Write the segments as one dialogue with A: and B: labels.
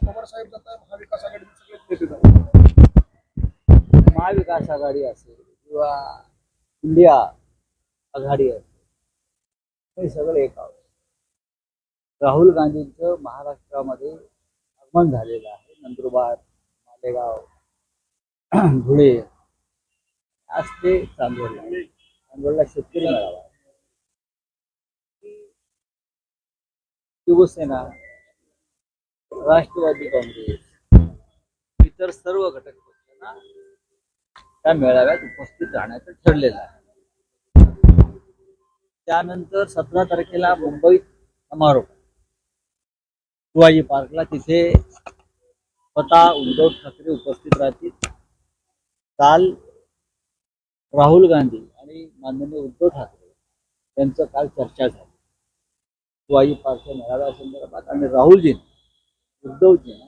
A: पवार साहेब जातात, महाविकास आघाडीचे सगळेच नेते जातात.
B: महाविकास आघाडी असेल किंवा इंडिया आघाडी असेल हे सगळं एक आहोत. राहुल गांधींचं महाराष्ट्रामध्ये आगमन झालेलं आहे. नंदुरबार, मालेगाव, धुळे आज ते चांदवडला शेतकरी मेळावा आहे. शिवसेना, राष्ट्रवादी काँग्रेस, इतर सर्व घटक पक्षांना त्या मेळाव्यात उपस्थित राहण्याचं ठरलेलं आहे. त्यानंतर 17 तारखेला मुंबईत समारोप शिवाजी पार्कला, तिथे स्वतः उद्धव ठाकरे उपस्थित राहतील. काल राहुल गांधी आणि माननीय उद्धव ठाकरे यांचं काल चर्चा झाली शिवाजी पार्कच्या मेळाव्यासंदर्भात, आणि राहुलजींनी उद्धवजींना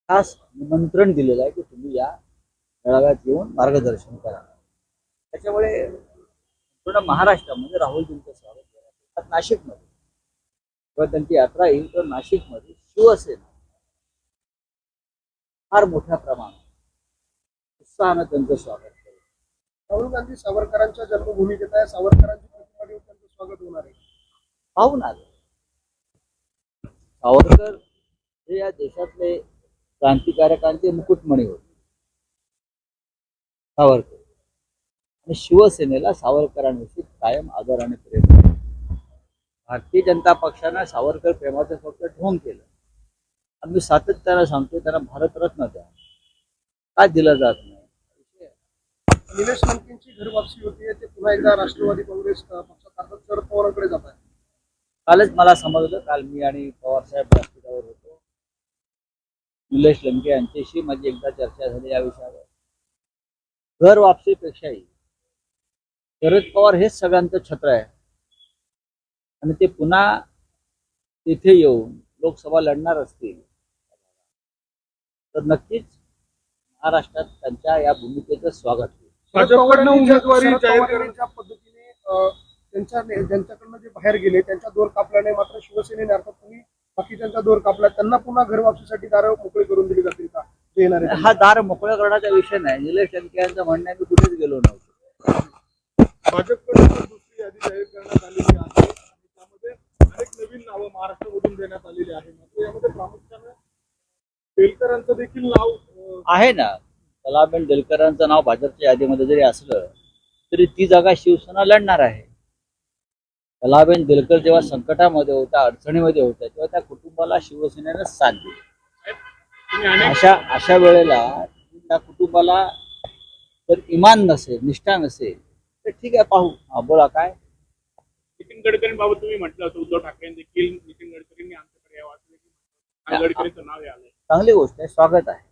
B: खास निमंत्रण दिलेलं आहे की तुम्ही या मेळाव्यात येऊन मार्गदर्शन करा. त्याच्यामुळे पूर्ण महाराष्ट्रामध्ये राहुलजींचं स्वागत केलं. नाशिकमध्ये जेव्हा त्यांची यात्रा येईल तर नाशिकमध्ये शिवसेना फार मोठ्या प्रमाणात उत्साहानं त्यांचं स्वागत करेल.
A: राहुल गांधी सावरकरांच्या जन्मभूमीत येत आहे, सावरकरांची प्रतिमा देऊन त्यांचं स्वागत होणार आहे.
B: पाहून आलं सावरकर हे या देशातले क्रांतिकारकांचे मुकुटमणी होते. सावरकर आणि शिवसेनेला सावरकरांविषयी कायम आदर आणि प्रेम आहे. भारतीय जनता पक्षानं सावरकर प्रेमाचं फक्त ढोंग केलं. आम्ही सातत्यानं सांगतो त्यांना भारतरत्न द्या, का दिलं जात नाही.
A: निलेश लंकेंची घरवापसी होती, ते पुन्हा एकदा राष्ट्रवादी काँग्रेस पक्षात अर्थात शरद पवारांकडे जात आहे.
B: कालच मला समजलं, काल मी आणि पवारसाहेब व्यासपीठावर होतो. निलेश लंके यांच्याशी माझी एकदा चर्चा झाली या विषयावर. घर वापसीपेक्षाही शरद पवार हेच सगळ्यांचं छत्र आहे आणि ते पुन्हा तिथे येऊन लोकसभा लढणार असतील तर नक्कीच महाराष्ट्रात त्यांच्या या भूमिकेचं स्वागत होईल.
A: भाजपकडनं उमेदवारी जाहीर ज्या पद्धतीने ज्यांच्याकडनं जे बाहेर गेले त्यांचा दोर कापला नाही, मात्र शिवसेनेने अर्थात तुम्ही बाकीच्यांचा दोर कापला, त्यांना पुन्हा घर वापसीसाठी दार मोकळे करून दिली जातील का?
B: हा दार मोकळं करण्याचा विषय नाही. निलेश लंके यांचं म्हणणं आहे मी कुठेच गेलो नव्हतो.
A: भाजपकडे दुसरी यादी जाहीर करण्यात आलेली आहे आणि त्यामध्ये अनेक नवीन नावं महाराष्ट्रामधून देण्यात आलेली आहे. मात्र यामध्ये प्रामुख्याने बेलकरांचं देखील नाव
B: आहे ना. कलाबेन देलकरांचं नाव भाजपच्या यादीमध्ये जरी असलं तरी ती जागा शिवसेना लढणार आहे. कलाबेन देलकर जेव्हा संकटामध्ये होत्या, अडचणीमध्ये होत्या, तेव्हा त्या कुटुंबाला शिवसेनेनं साथ दिली. अशा वेळेला त्या कुटुंबाला जर इमान नसेल, निष्ठा नसेल तर ठीक आहे, पाहू. बोला काय.
C: नितीन गडकरींबाबत तुम्ही म्हटलं होतं, उद्धव ठाकरेंनी देखील नितीन गडकरींनी आमच्याकडे यावं असं गडकरींचं नाव आलंय.
B: चांगली गोष्ट आहे, स्वागत आहे.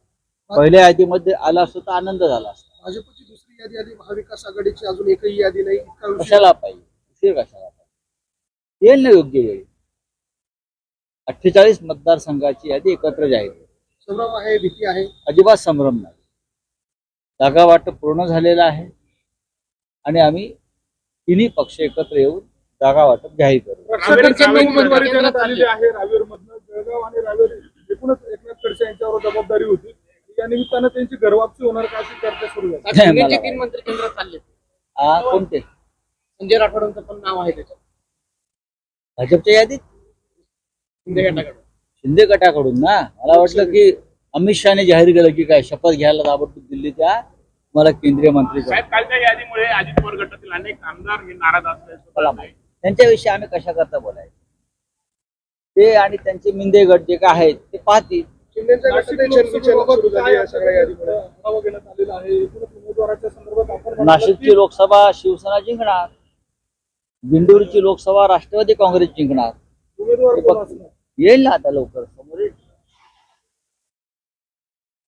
B: पहिल्या यादीमध्ये आला असतो तर आनंद झाला असता.
A: भाजपची दुसरी यादी आली, महाविकास आघाडीची अजून एकही यादी नाही.
B: कशाला पाहिजे, उशीर कशाला पाहिजे, येईल ना योग्य वेळी. 48 मतदारसंघाची यादी एकत्र जाहीर.
A: संभ्रम आहे, भीती आहे?
B: अजिबात संभ्रम नाही. जागा वाटप पूर्ण झालेलं आहे आणि आम्ही तिन्ही पक्ष एकत्र येऊन जागा वाटप जाहीर करू.
A: उमेदवारी देण्यात आलेली आहे रावेरमधनं. जळगाव आणि रावेर एकूणच एकनाथ खडसे यांच्यावर जबाबदारी होती. या निमित्तानं त्यांची घरवापसी होणार का अशी चर्चा सुरू आहे.
D: 3 मंत्री केंद्रात चालले.
B: कोणते?
D: संजय राठोडांचं पण नाव आहे त्याच्यात
B: भाजपच्या यादीत.
D: शिंदे गटाकडून.
B: शिंदे गटाकडून ना. मला वाटलं की अमित शहाने जाहीर केलं की काय शपथ घ्यायला ताबडतोब दिल्लीच्या मला केंद्रीय मंत्री.
C: साहेब, कालच्या यादीमुळे अजित पवार गटातील अनेक आमदार हे नाराज असल्याचं
B: त्यांच्याविषयी आम्ही कशा करता बोलायचं. ते आणि त्यांचे मिंदे गट जे काय आहेत ते पाहतील. नाशिकची लोकसभा शिवसेना जिंकणार, दिंडोरीची लोकसभा राष्ट्रवादी काँग्रेस जिंकणार. येईल ना आता लवकर समोर.